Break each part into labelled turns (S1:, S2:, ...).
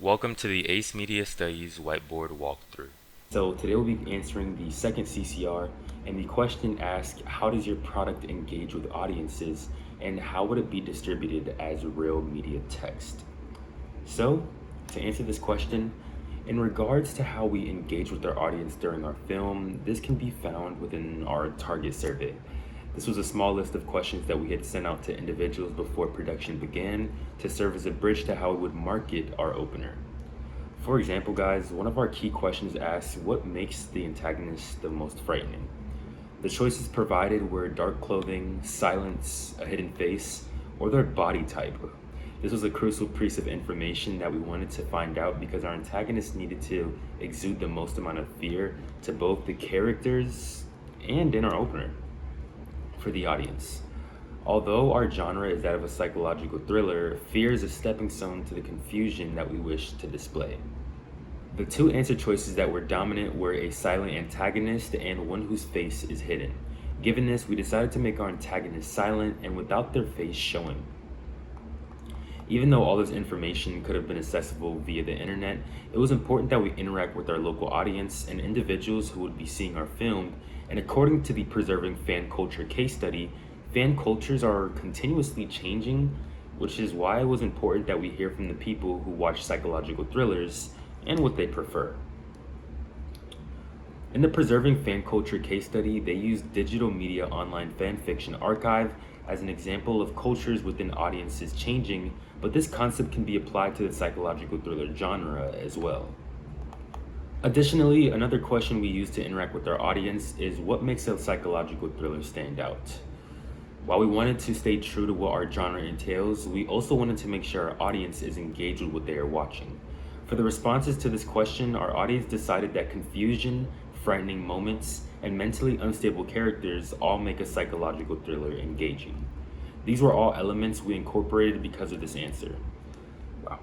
S1: Welcome to the ACE Media Studies Whiteboard Walkthrough.
S2: So today we'll be answering the second CCR, and the question asks, how does your product engage with audiences and how would it be distributed as real media text? So to answer this question, in regards to how we engage with our audience during our film, this can be found within our target survey. This was a small list of questions that we had sent out to individuals before production began to serve as a bridge to how we would market our opener. For example, guys, one of our key questions asks, what makes the antagonist the most frightening? The choices provided were dark clothing, silence, a hidden face, or their body type. This was a crucial piece of information that we wanted to find out because our antagonist needed to exude the most amount of fear to both the characters and in our opener for the audience. Although our genre is that of a psychological thriller, fear is a stepping stone to the confusion that we wish to display. The two answer choices that were dominant were a silent antagonist and one whose face is hidden. Given this, we decided to make our antagonist silent and without their face showing. Even though all this information could have been accessible via the internet, it was important that we interact with our local audience and individuals who would be seeing our film, and according to the Preserving Fan Culture case study, fan cultures are continuously changing, which is why it was important that we hear from the people who watch psychological thrillers and what they prefer. In the Preserving Fan Culture case study, they used Digital Media Online Fan Fiction Archive as an example of cultures within audiences changing, but this concept can be applied to the psychological thriller genre as well. Additionally, another question we use to interact with our audience is what makes a psychological thriller stand out? While we wanted to stay true to what our genre entails, we also wanted to make sure our audience is engaged with what they are watching. For the responses to this question, our audience decided that confusion, frightening moments, and mentally unstable characters all make a psychological thriller engaging. These were all elements we incorporated because of this answer. Wow.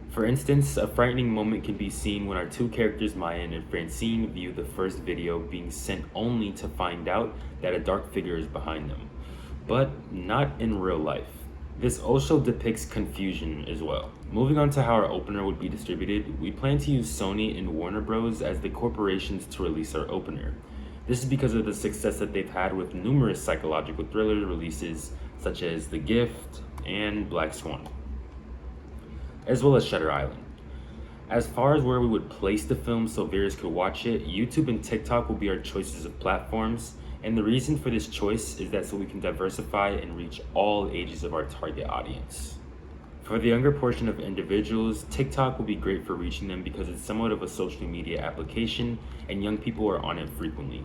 S2: For instance, a frightening moment can be seen when our two characters, Maya and Francine, view the first video being sent only to find out that a dark figure is behind them, but not in real life. This also depicts confusion as well. Moving on to how our opener would be distributed, we plan to use Sony and Warner Bros. As the corporations to release our opener. This is because of the success that they've had with numerous psychological thriller releases such as The Gift and Black Swan, as well as Shutter Island. As far as where we would place the film so viewers could watch it, YouTube and TikTok will be our choices of platforms, and the reason for this choice is that so we can diversify and reach all ages of our target audience. For the younger portion of individuals, TikTok will be great for reaching them because it's somewhat of a social media application and young people are on it frequently.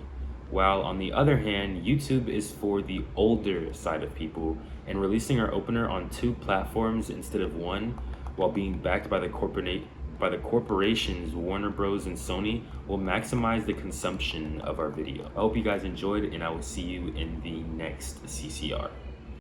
S2: While on the other hand, YouTube is for the older side of people, and releasing our opener on two platforms instead of one, while being backed by the corporations Warner Bros. And Sony, will maximize the consumption of our video. I hope you guys enjoyed, and I will see you in the next CCR.